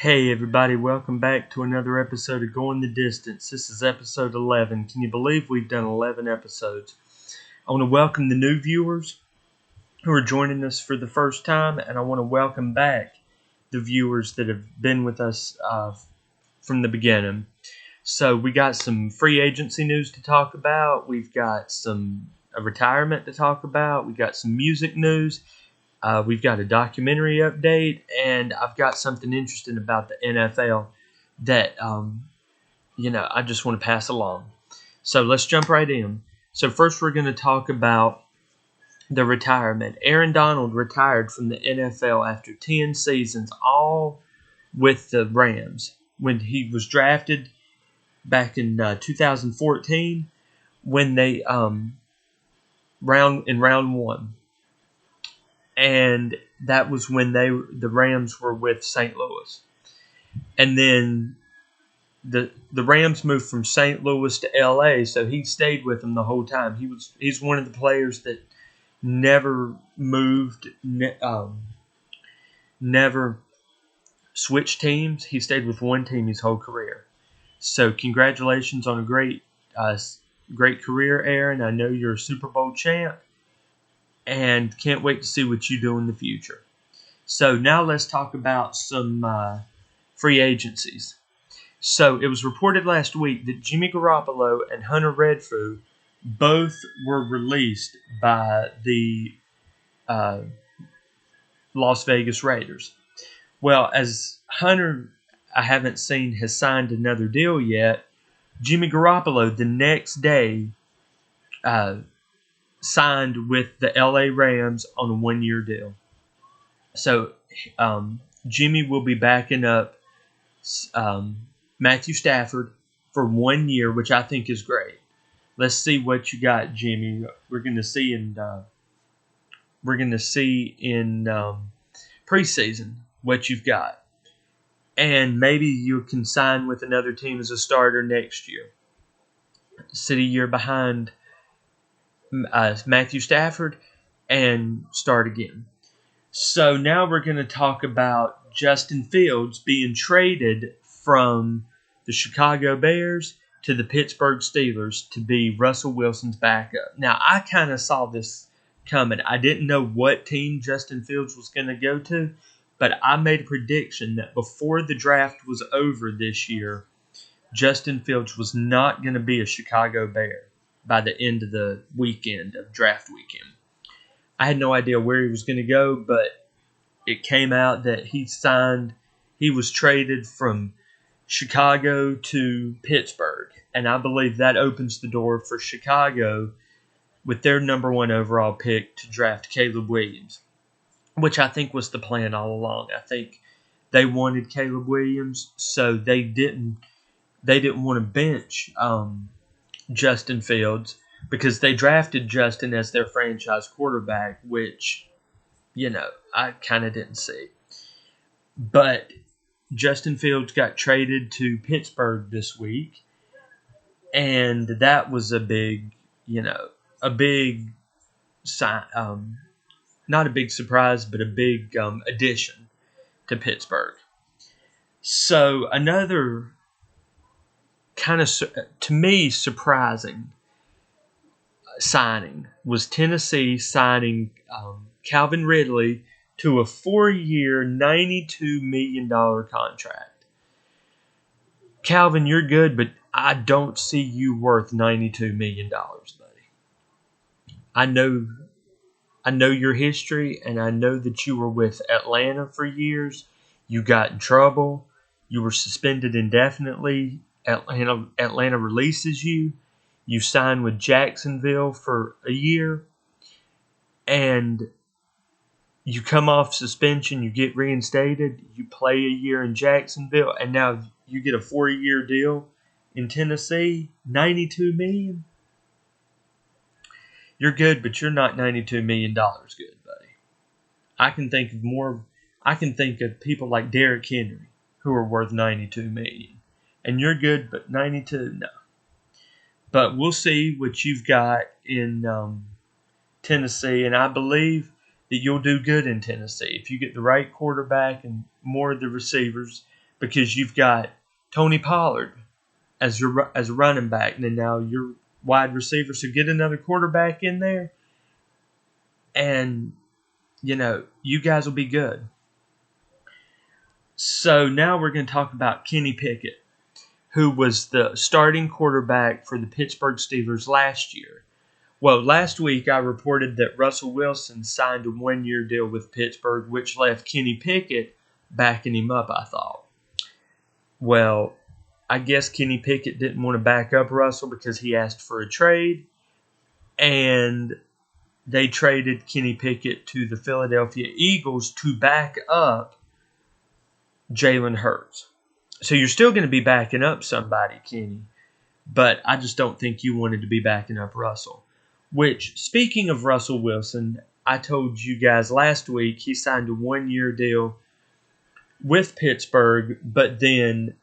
Hey everybody, welcome back to another episode of Going the Distance. This is episode 11. Can you believe we've done 11 episodes? I want to welcome the new viewers who are joining us for the first time, and I want to welcome back the viewers that have been with us from the beginning. So we got some free agency news to talk about. We've got some retirement to talk about. We got some music news. We've got a documentary update, and I've got something interesting about the NFL that, I just want to pass along. So let's jump right in. So first we're going to talk about the retirement. Aaron Donald retired from the NFL after 10 seasons, all with the Rams. When he was drafted back in 2014, when they round one. And that was when the Rams were with St. Louis. And then the Rams moved from St. Louis to LA, so he stayed with them the whole time. He's one of the players that never moved, never switched teams. He stayed with one team his whole career. So congratulations on a great career, Aaron. I know you're a Super Bowl champ, and can't wait to see what you do in the future. So now let's talk about some free agencies. So it was reported last week that Jimmy Garoppolo and Hunter Renfrow both were released by the Las Vegas Raiders. Well, as Hunter, I haven't seen, has signed another deal yet, Jimmy Garoppolo the next day signed with the LA Rams on a one-year deal. So Jimmy will be backing up Matthew Stafford for 1 year, which I think is great. Let's see what you got, Jimmy. We're going to see in preseason what you've got, and maybe you can sign with another team as a starter next year. Sit a year behind Matthew Stafford and start again. So now we're going to talk about Justin Fields being traded from the Chicago Bears to the Pittsburgh Steelers to be Russell Wilson's backup. Now, I kind of saw this coming. I didn't know what team Justin Fields was going to go to, but I made a prediction that before the draft was over this year, Justin Fields was not going to be a Chicago Bear by the end of the weekend of draft weekend. I had no idea where he was going to go, but it came out that he was traded from Chicago to Pittsburgh. And I believe that opens the door for Chicago with their number one overall pick to draft Caleb Williams, which I think was the plan all along. I think they wanted Caleb Williams, so they didn't want to bench Justin Fields, because they drafted Justin as their franchise quarterback, which, I kind of didn't see. But Justin Fields got traded to Pittsburgh this week, and that was a big sign, not a big surprise, but a big addition to Pittsburgh. So another kind of, to me, surprising signing was Tennessee signing Calvin Ridley to a 4-year, $92 million contract. Calvin, you're good, but I don't see you worth $92 million, buddy. I know your history, and I know that you were with Atlanta for years. You got in trouble. You were suspended indefinitely. Atlanta releases you. You sign with Jacksonville for a year, and you come off suspension, you get reinstated, you play a year in Jacksonville, and now you get a 4-year deal in Tennessee, $92 million. You're good, but you're not $92 million good, buddy. I can think of people like Derrick Henry who are worth $92 million. And you're good, but 92, no. But we'll see what you've got in Tennessee, and I believe that you'll do good in Tennessee if you get the right quarterback and more of the receivers. because you've got Tony Pollard as a running back, and then now your wide receiver. So get another quarterback in there, and you guys will be good. So now we're going to talk about Kenny Pickett, who was the starting quarterback for the Pittsburgh Steelers last year. Well, last week I reported that Russell Wilson signed a one-year deal with Pittsburgh, which left Kenny Pickett backing him up, I thought. Well, I guess Kenny Pickett didn't want to back up Russell because he asked for a trade, and they traded Kenny Pickett to the Philadelphia Eagles to back up Jalen Hurts. So you're still going to be backing up somebody, Kenny, but I just don't think you wanted to be backing up Russell. Which, speaking of Russell Wilson, I told you guys last week he signed a one-year deal with Pittsburgh, but then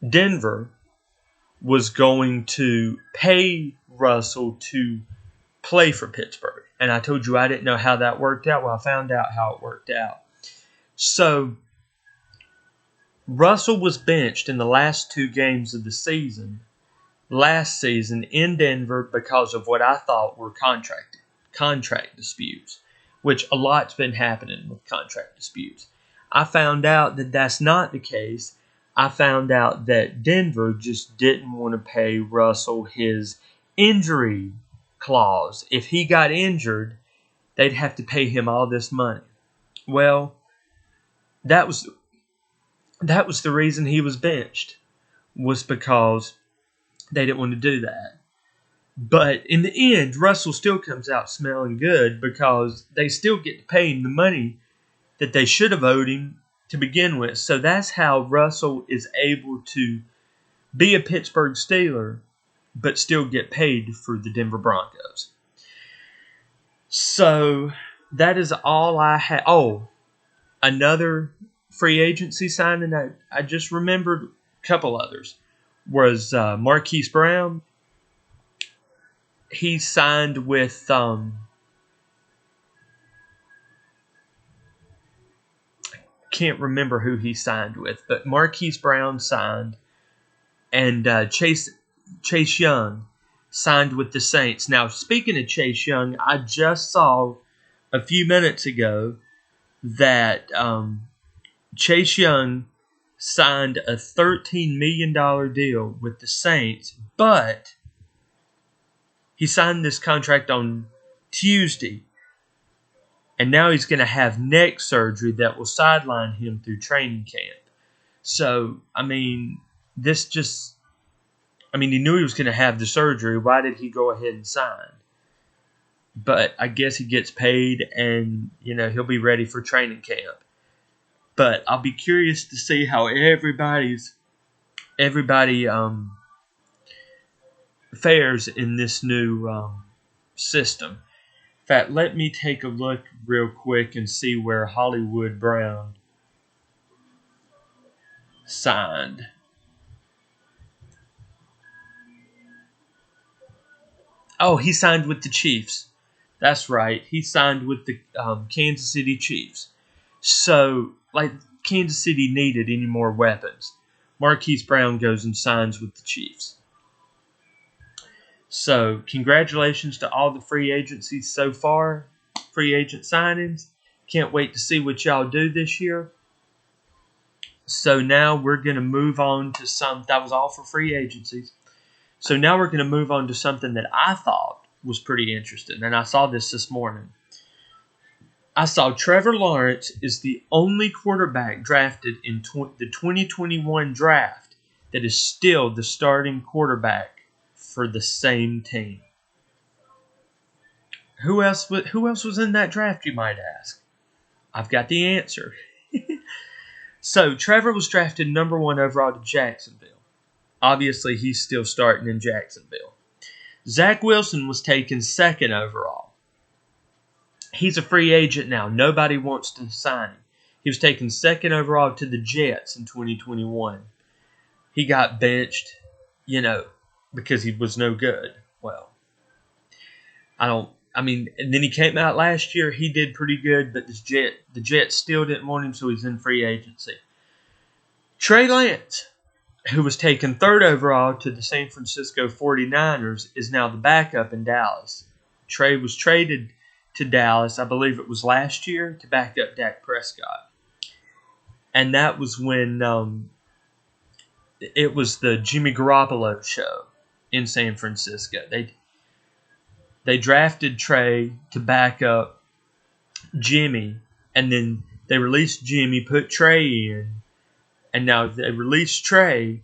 Denver was going to pay Russell to play for Pittsburgh. And I told you I didn't know how that worked out. Well, I found out how it worked out. So Russell was benched in the last 2 games of the season last season in Denver because of what I thought were contract disputes, which a lot's been happening with contract disputes. I found out that that's not the case. I found out that Denver just didn't want to pay Russell his injury clause. If he got injured, they'd have to pay him all this money. Well, that was the reason he was benched, was because they didn't want to do that. But in the end, Russell still comes out smelling good because they still get to pay him the money that they should have owed him to begin with. So that's how Russell is able to be a Pittsburgh Steeler but still get paid for the Denver Broncos. So that is all I have. Oh, another free agency signing I just remembered, a couple others, was Marquise Brown. He signed with can't remember who he signed with, but Marquise Brown signed, and Chase Young signed with the Saints. Now, speaking of Chase Young, I just saw a few minutes ago that Chase Young signed a $13 million deal with the Saints, but he signed this contract on Tuesday, and now he's going to have neck surgery that will sideline him through training camp. So, he knew he was going to have the surgery. Why did he go ahead and sign? But I guess he gets paid, and, he'll be ready for training camp. But I'll be curious to see how everybody fares in this new system. In fact, let me take a look real quick and see where Hollywood Brown signed. Oh, he signed with the Chiefs. That's right. He signed with the Kansas City Chiefs. So, Kansas City needed any more weapons, Marquise Brown goes and signs with the Chiefs. So, congratulations to all the free agencies so far, free agent signings. Can't wait to see what y'all do this year. So now we're going to move on to that was all for free agencies. So now we're going to move on to something that I thought was pretty interesting, and I saw this morning. I saw Trevor Lawrence is the only quarterback drafted in the 2021 draft that is still the starting quarterback for the same team. Who else was in that draft, you might ask? I've got the answer. So, Trevor was drafted number 1 overall to Jacksonville. Obviously, he's still starting in Jacksonville. Zach Wilson was taken 2nd overall. He's a free agent now. Nobody wants to sign him. He was taken 2nd overall to the Jets in 2021. He got benched, because he was no good. Well, I don't And then he came out last year. He did pretty good, but the Jets still didn't want him, so he's in free agency. Trey Lance, who was taken 3rd overall to the San Francisco 49ers, is now the backup in Dallas. Trey was traded to Dallas, I believe it was last year, to back up Dak Prescott. And that was when it was the Jimmy Garoppolo show in San Francisco. They drafted Trey to back up Jimmy, and then they released Jimmy, put Trey in, and now they released Trey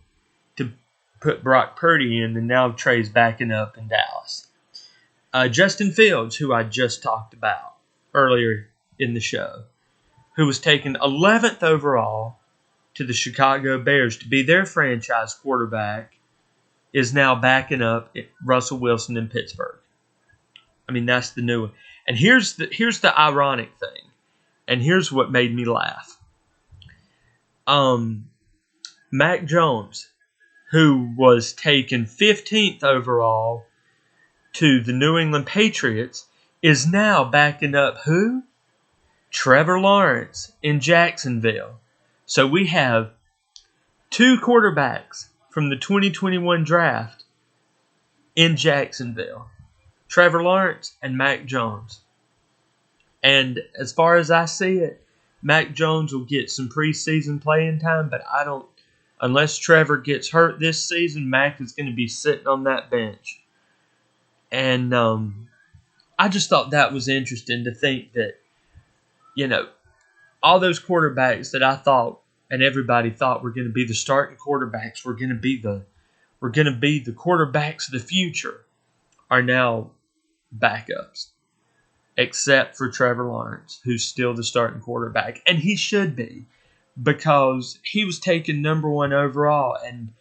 to put Brock Purdy in, and now Trey's backing up in Dallas. Justin Fields, who I just talked about earlier in the show, who was taken 11th overall to the Chicago Bears to be their franchise quarterback, is now backing up Russell Wilson in Pittsburgh. That's the new one. And here's the ironic thing, and here's what made me laugh. Mac Jones, who was taken 15th overall to the New England Patriots, is now backing up who? Trevor Lawrence in Jacksonville. So we have 2 quarterbacks from the 2021 draft in Jacksonville. Trevor Lawrence and Mac Jones. And as far as I see it, Mac Jones will get some preseason playing time, but unless Trevor gets hurt this season, Mac is going to be sitting on that bench. And I just thought that was interesting to think that, all those quarterbacks that I thought and everybody thought were going to be the starting quarterbacks, were going to be the quarterbacks of the future, are now backups, except for Trevor Lawrence, who's still the starting quarterback, and he should be, because he was taken number 1 overall, and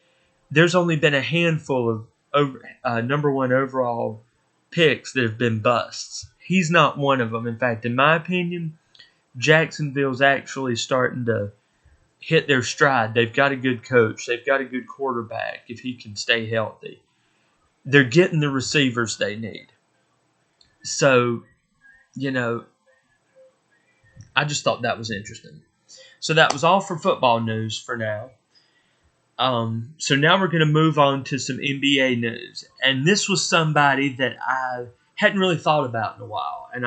there's only been a handful of number 1 overall picks that have been busts. He's not one of them. In fact, in my opinion, Jacksonville's actually starting to hit their stride. They've got a good coach. They've got a good quarterback if he can stay healthy. They're getting the receivers they need. So, I just thought that was interesting. So that was all for football news for now. So now we're going to move on to some NBA news. And this was somebody that I hadn't really thought about in a while. And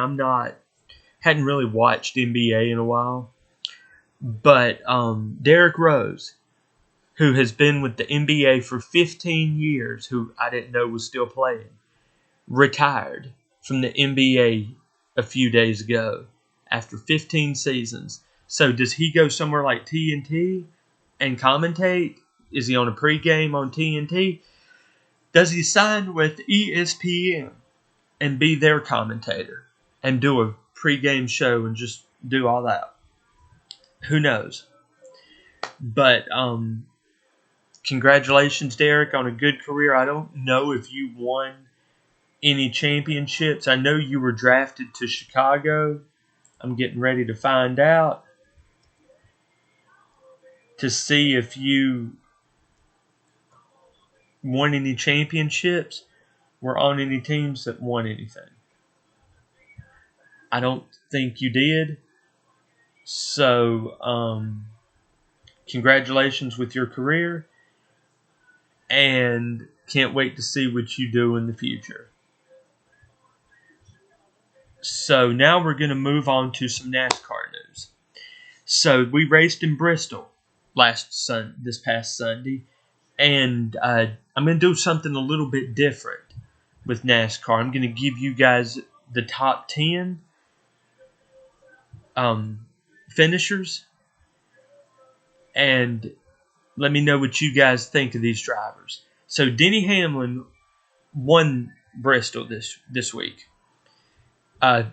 hadn't really watched NBA in a while. But Derrick Rose, who has been with the NBA for 15 years, who I didn't know was still playing, retired from the NBA a few days ago after 15 seasons. So does he go somewhere like TNT and commentate? Is he on a pregame on TNT? Does he sign with ESPN and be their commentator and do a pregame show and just do all that? Who knows? But congratulations, Derek, on a good career. I don't know if you won any championships. I know you were drafted to Chicago. I'm getting ready to find out to see if you won any championships, were on any teams that won anything. I don't think you did. So, congratulations with your career, and can't wait to see what you do in the future. So now we're going to move on to some NASCAR news. So we raced in Bristol this past Sunday, and I'm going to do something a little bit different with NASCAR. I'm going to give you guys the top 10 finishers, and let me know what you guys think of these drivers. So Denny Hamlin won Bristol this week.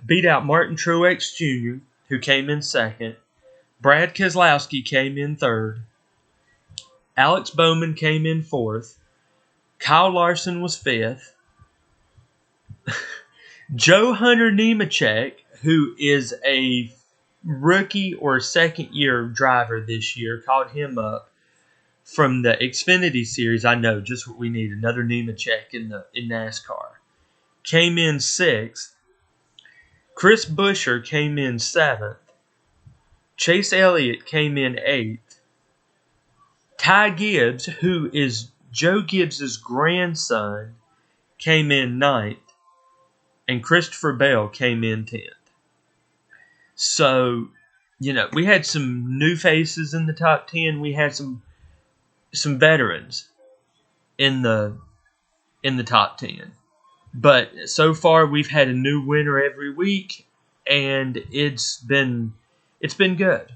Beat out Martin Truex Jr., who came in second. Brad Keselowski came in third. Alex Bowman came in fourth. Kyle Larson was fifth. Joe Hunter Nemechek, who is a rookie or second-year driver this year, called him up from the Xfinity Series. I know, just what we need, another Nemechek in NASCAR. Came in sixth. Chris Buescher came in 7th. Chase Elliott came in 8th. Ty Gibbs, who is Joe Gibbs' grandson, came in 9th. And Christopher Bell came in 10th. So, we had some new faces in the top 10. We had some veterans in the top 10. But so far we've had a new winner every week, and it's been good.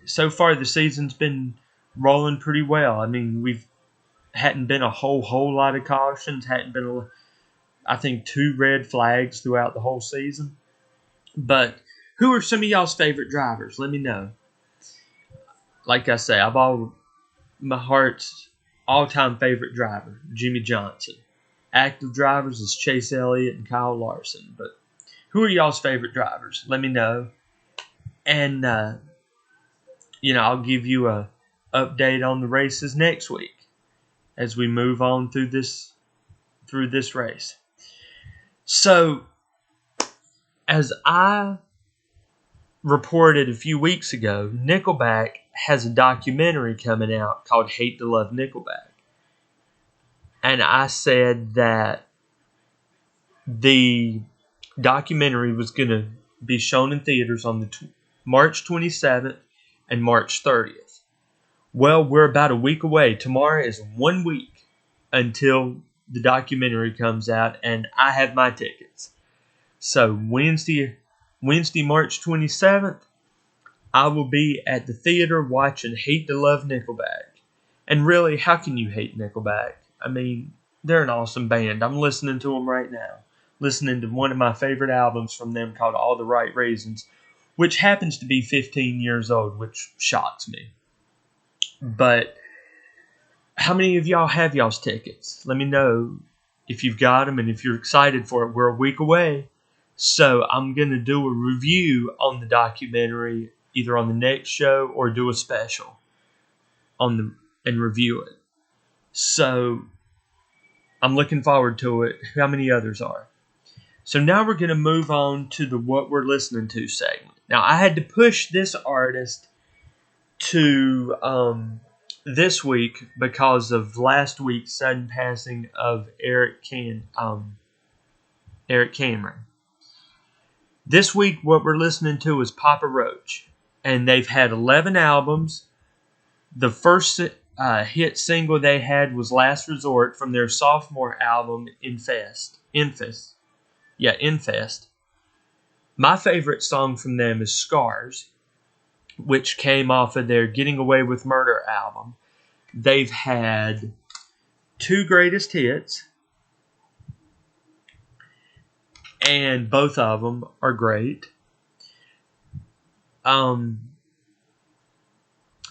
So far the season's been rolling pretty well. I mean, hadn't been a whole lot of cautions, hadn't been I think 2 red flags throughout the whole season. But who are some of y'all's favorite drivers? Let me know. Like I say, my heart's all-time favorite driver, Jimmy Johnson. Active drivers is Chase Elliott and Kyle Larson. But who are y'all's favorite drivers? Let me know. And, I'll give you a update on the races next week as we move on through this race. So, as I reported a few weeks ago, Nickelback has a documentary coming out called Hate to Love Nickelback. And I said that the documentary was going to be shown in theaters on the March 27th and March 30th. Well, we're about a week away. Tomorrow is 1 week until the documentary comes out, and I have my tickets. So Wednesday, March 27th, I will be at the theater watching Hate to Love Nickelback. And really, how can you hate Nickelback? I mean, they're an awesome band. I'm listening to them right now. Listening to one of my favorite albums from them called All the Right Reasons, which happens to be 15 years old, which shocks me. But how many of y'all have y'all's tickets? Let me know if you've got them and if you're excited for it. We're a week away. So I'm going to do a review on the documentary either on the next show or do a special and review it. So I'm looking forward to it. How many others are? So now we're going to move on to the What We're Listening To segment. Now I had to push this artist to this week because of last week's sudden passing of Eric Cameron. This week, what we're listening to is Papa Roach, and they've had 11 albums. The first hit single they had was Last Resort from their sophomore album, Infest. My favorite song from them is Scars, which came off of their Getting Away with Murder album. They've had 2 greatest hits, and both of them are great. And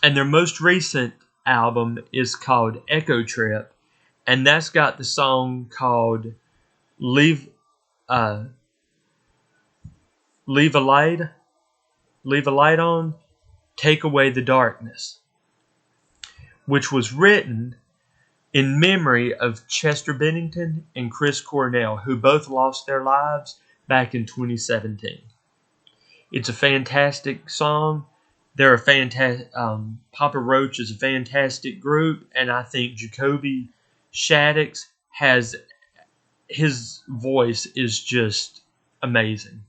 their most recent album is called Echo Trip, and that's got the song called Leave a Light On, Take Away the Darkness, which was written in memory of Chester Bennington and Chris Cornell, who both lost their lives back in 2017. It's a fantastic song. They're a fantastic. Papa Roach is a fantastic group, and I think Jacoby Shaddix his voice is just amazing.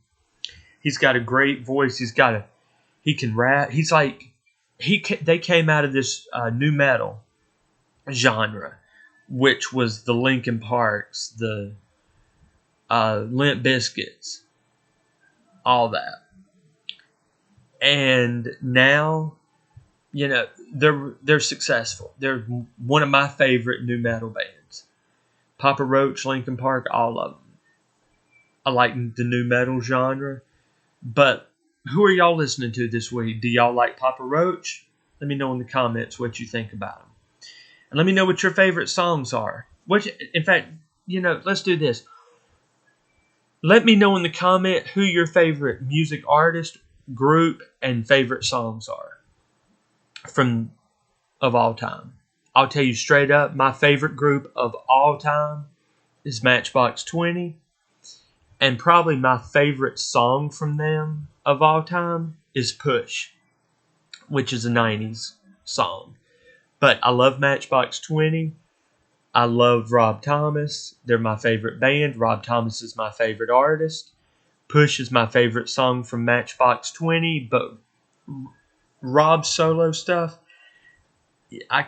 He's got a great voice. He can rap. They came out of this new metal genre, which was the Linkin Parks, the Limp Bizkits, all that. And now, they're successful. They're one of my favorite new metal bands. Papa Roach, Linkin Park, all of them. I like the new metal genre. But who are y'all listening to this week? Do y'all like Papa Roach? Let me know in the comments what you think about them. And let me know what your favorite songs are. In fact, let's do this. Let me know in the comment who your favorite music artist, group, and favorite songs are of all time. I'll tell you straight up, my favorite group of all time is Matchbox 20. And probably my favorite song from them of all time is Push, which is a 90s song. But I love Matchbox 20. I love Rob Thomas. They're my favorite band. Rob Thomas is my favorite artist. Push is my favorite song from Matchbox 20. But Rob's solo stuff, I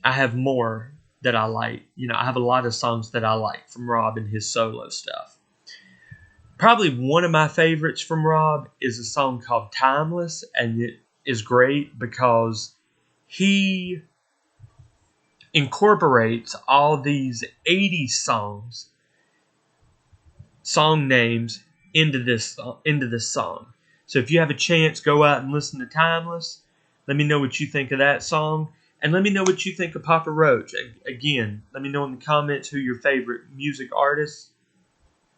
have more that I like. I have a lot of songs that I like from Rob and his solo stuff. Probably one of my favorites from Rob is a song called Timeless, and it is great because he incorporates all these 80s song names into this song. So if you have a chance, go out and listen to Timeless. Let me know what you think of that song. And let me know what you think of Papa Roach. Again, let me know in the comments who your favorite music artist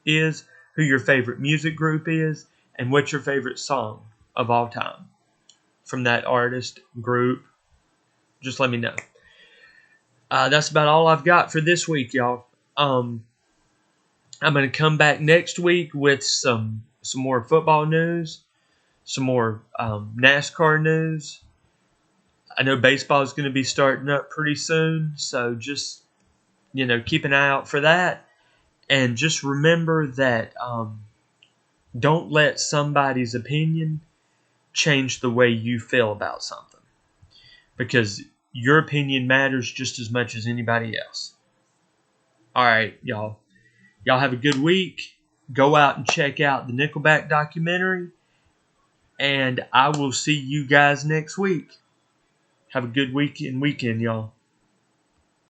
is, who your favorite music group is, and what's your favorite song of all time from that artist, group. Just let me know. That's about all I've got for this week, y'all. I'm going to come back next week with some more football news, some more NASCAR news. I know baseball is going to be starting up pretty soon, so just, keep an eye out for that. And just remember that don't let somebody's opinion change the way you feel about something, because your opinion matters just as much as anybody else. All right, y'all. Y'all have a good week. Go out and check out the Nickelback documentary, and I will see you guys next week. Have a good week and weekend, y'all.